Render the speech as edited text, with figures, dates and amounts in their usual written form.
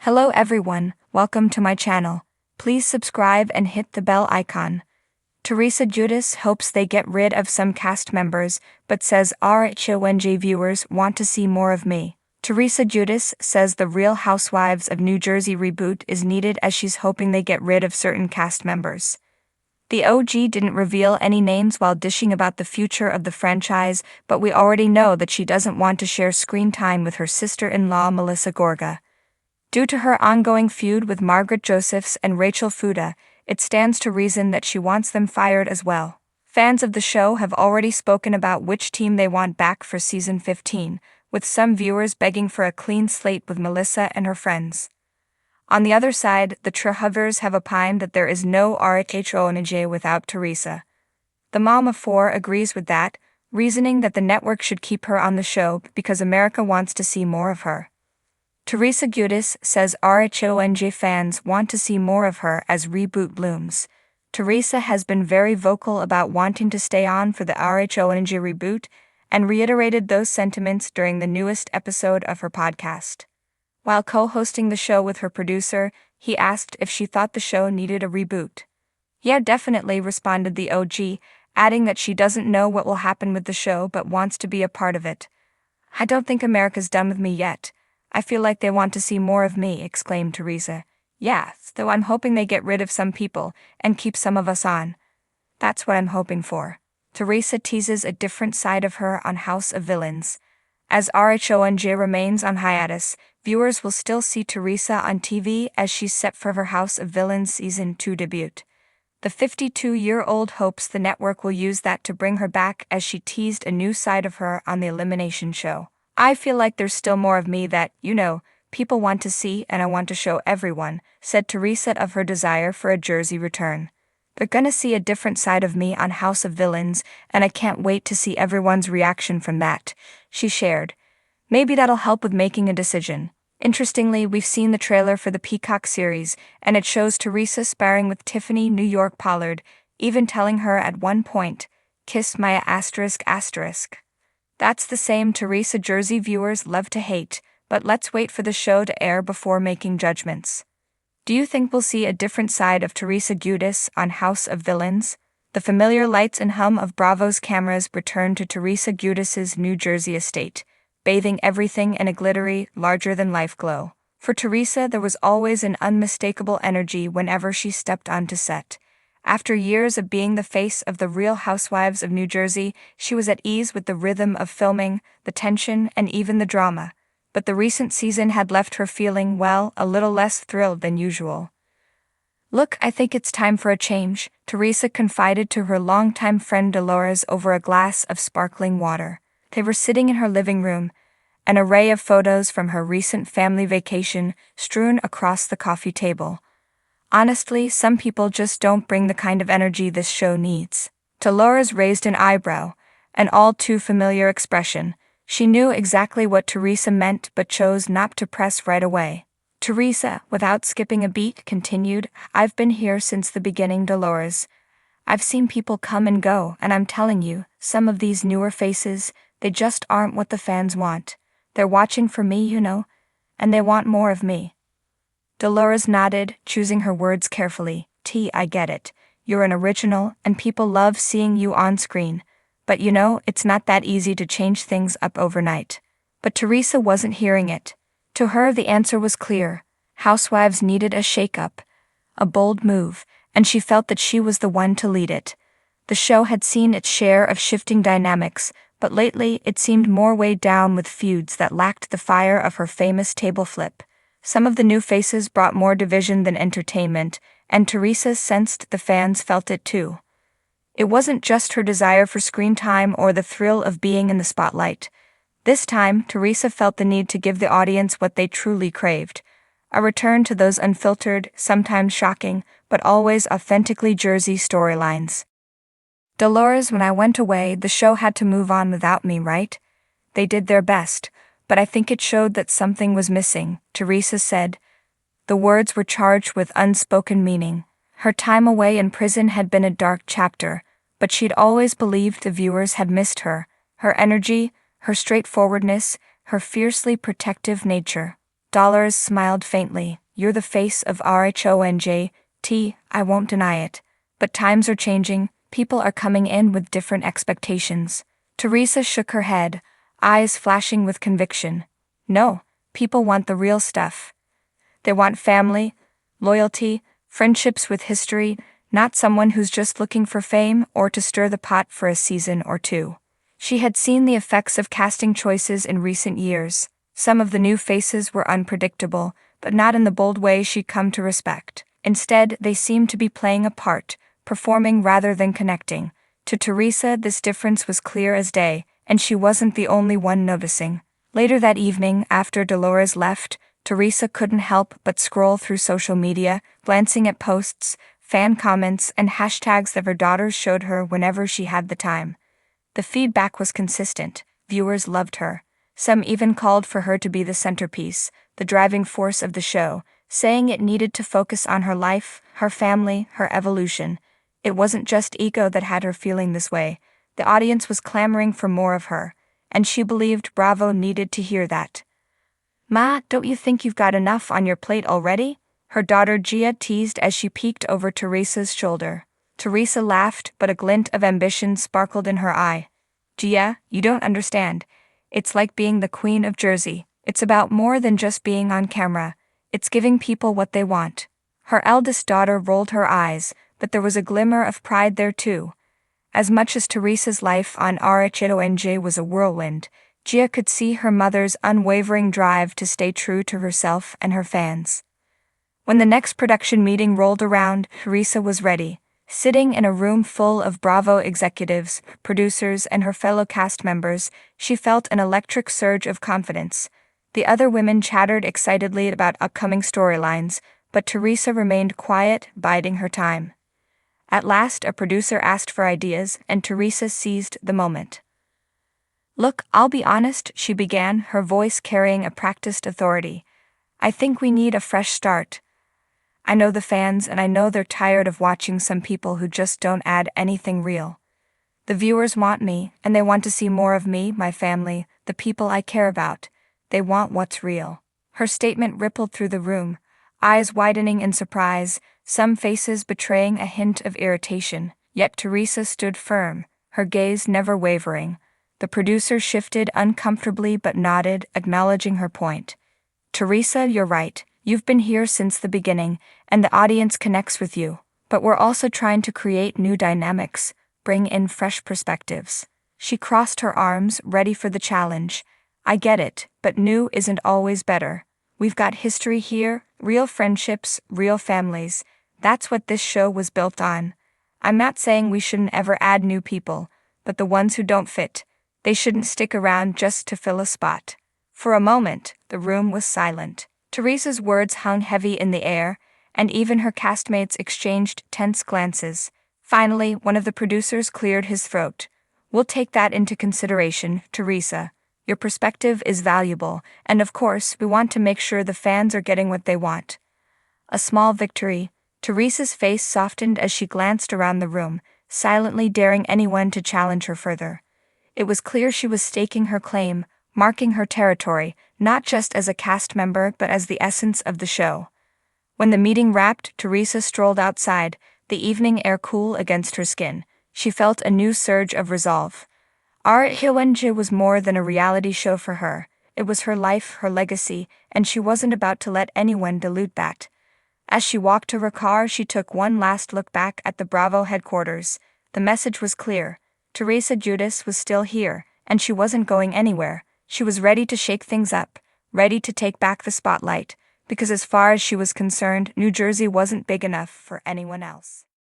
Hello everyone, welcome to my channel. Please subscribe and hit the bell icon. Teresa Giudice hopes they get rid of some cast members, but says RHONJ viewers want to see more of me. Teresa Giudice says the Real Housewives of New Jersey reboot is needed as she's hoping they get rid of certain cast members. The OG didn't reveal any names while dishing about the future of the franchise, but we already know that she doesn't want to share screen time with her sister-in-law Melissa Gorga. Due to her ongoing feud with Margaret Josephs and Rachel Fuda, it stands to reason that she wants them fired as well. Fans of the show have already spoken about which team they want back for season 15, with some viewers begging for a clean slate with Melissa and her friends. On the other side, the Trehovers have opined that there is no RHONJ without Teresa. The mom of four agrees with that, reasoning that the network should keep her on the show because America wants to see more of her. Teresa Giudice says RHONJ fans want to see more of her as reboot blooms. Teresa has been very vocal about wanting to stay on for the RHONJ reboot and reiterated those sentiments during the newest episode of her podcast. While co-hosting the show with her producer, he asked if she thought the show needed a reboot. "Yeah, definitely," responded the OG, adding that she doesn't know what will happen with the show but wants to be a part of it. "I don't think America's done with me yet. I feel like they want to see more of me," exclaimed Teresa. "Yeah, though I'm hoping they get rid of some people and keep some of us on. That's what I'm hoping for." Teresa teases a different side of her on House of Villains. As RHONJ remains on hiatus, viewers will still see Teresa on TV as she's set for her House of Villains Season 2 debut. The 52-year-old hopes the network will use that to bring her back as she teased a new side of her on the elimination show. "I feel like there's still more of me that, people want to see and I want to show everyone," said Teresa of her desire for a Jersey return. "They're gonna see a different side of me on House of Villains, and I can't wait to see everyone's reaction from that," she shared. "Maybe that'll help with making a decision." Interestingly, we've seen the trailer for the Peacock series, and it shows Teresa sparring with Tiffany New York Pollard, even telling her at one point, "Kiss my ***." That's the same Teresa Jersey viewers love to hate, but let's wait for the show to air before making judgments. Do you think we'll see a different side of Teresa Giudice on House of Villains? The familiar lights and hum of Bravo's cameras return to Teresa Giudice's New Jersey estate, bathing everything in a glittery, larger-than-life glow. For Teresa, there was always an unmistakable energy whenever she stepped onto set. After years of being the face of the Real Housewives of New Jersey, she was at ease with the rhythm of filming, the tension, and even the drama. But the recent season had left her feeling, a little less thrilled than usual. "Look, I think it's time for a change," Teresa confided to her longtime friend Dolores over a glass of sparkling water. They were sitting in her living room, an array of photos from her recent family vacation strewn across the coffee table. "Honestly, some people just don't bring the kind of energy this show needs." Dolores raised an eyebrow, an all too familiar expression. She knew exactly what Teresa meant but chose not to press right away. Teresa, without skipping a beat, continued, "I've been here since the beginning, Dolores. I've seen people come and go, and I'm telling you, some of these newer faces, they just aren't what the fans want. They're watching for me, and they want more of me." Dolores nodded, choosing her words carefully. "I get it. You're an original, and people love seeing you on screen. But it's not that easy to change things up overnight." But Teresa wasn't hearing it. To her, the answer was clear. Housewives needed a shake-up, a bold move, and she felt that she was the one to lead it. The show had seen its share of shifting dynamics, but lately it seemed more weighed down with feuds that lacked the fire of her famous table flip. Some of the new faces brought more division than entertainment, and Teresa sensed the fans felt it too. It wasn't just her desire for screen time or the thrill of being in the spotlight. This time, Teresa felt the need to give the audience what they truly craved: a return to those unfiltered, sometimes shocking, but always authentically Jersey storylines. "Dolores, when I went away, the show had to move on without me, right? They did their best, but I think it showed that something was missing," Teresa said. The words were charged with unspoken meaning. Her time away in prison had been a dark chapter, but she'd always believed the viewers had missed her energy, her straightforwardness, her fiercely protective nature. Dollars smiled faintly. You're the face of RHONJT, I won't deny it. But times are changing, people are coming in with different expectations. Teresa shook her head, eyes flashing with conviction. No, people want the real stuff. They want family, loyalty, friendships with history, not someone who's just looking for fame or to stir the pot for a season or two. She had seen the effects of casting choices in recent years. Some of the new faces were unpredictable, but not in the bold way she'd come to respect. Instead, they seemed to be playing a part, performing rather than connecting. To Teresa, this difference was clear as day, and she wasn't the only one noticing. Later that evening, after Dolores left, Teresa couldn't help but scroll through social media, glancing at posts, fan comments, and hashtags that her daughters showed her whenever she had the time. The feedback was consistent. Viewers loved her. Some even called for her to be the centerpiece, the driving force of the show, saying it needed to focus on her life, her family, her evolution. It wasn't just ego that had her feeling this way. The audience was clamoring for more of her, and she believed Bravo needed to hear that. "Ma, don't you think you've got enough on your plate already?" her daughter Gia teased as she peeked over Teresa's shoulder. Teresa laughed, but a glint of ambition sparkled in her eye. "Gia, you don't understand. It's like being the Queen of Jersey. It's about more than just being on camera. It's giving people what they want." Her eldest daughter rolled her eyes, but there was a glimmer of pride there too. As much as Teresa's life on RHONJ was a whirlwind, Gia could see her mother's unwavering drive to stay true to herself and her fans. When the next production meeting rolled around, Teresa was ready. Sitting in a room full of Bravo executives, producers, and her fellow cast members, she felt an electric surge of confidence. The other women chattered excitedly about upcoming storylines, but Teresa remained quiet, biding her time. At last, a producer asked for ideas, and Teresa seized the moment. "Look, I'll be honest," she began, her voice carrying a practiced authority. "I think we need a fresh start. I know the fans, and I know they're tired of watching some people who just don't add anything real. The viewers want me, and they want to see more of me, my family, the people I care about. They want what's real." Her statement rippled through the room, eyes widening in surprise, some faces betraying a hint of irritation. Yet Teresa stood firm, her gaze never wavering. The producer shifted uncomfortably but nodded, acknowledging her point. "Teresa, you're right. You've been here since the beginning, and the audience connects with you. But we're also trying to create new dynamics, bring in fresh perspectives." She crossed her arms, ready for the challenge. "I get it, but new isn't always better. We've got history here, real friendships, real families. That's what this show was built on. I'm not saying we shouldn't ever add new people, but the ones who don't fit, they shouldn't stick around just to fill a spot." For a moment, the room was silent. Teresa's words hung heavy in the air, and even her castmates exchanged tense glances. Finally, one of the producers cleared his throat. "We'll take that into consideration, Teresa. Your perspective is valuable, and of course, we want to make sure the fans are getting what they want." A small victory. Teresa's face softened as she glanced around the room, silently daring anyone to challenge her further. It was clear she was staking her claim, marking her territory, not just as a cast member but as the essence of the show. When the meeting wrapped, Teresa strolled outside, the evening air cool against her skin. She felt a new surge of resolve. RHONJ was more than a reality show for her. It was her life, her legacy, and she wasn't about to let anyone dilute that. As she walked to her car, she took one last look back at the Bravo headquarters. The message was clear. Teresa Giudice was still here, and she wasn't going anywhere. She was ready to shake things up, ready to take back the spotlight, because as far as she was concerned, New Jersey wasn't big enough for anyone else.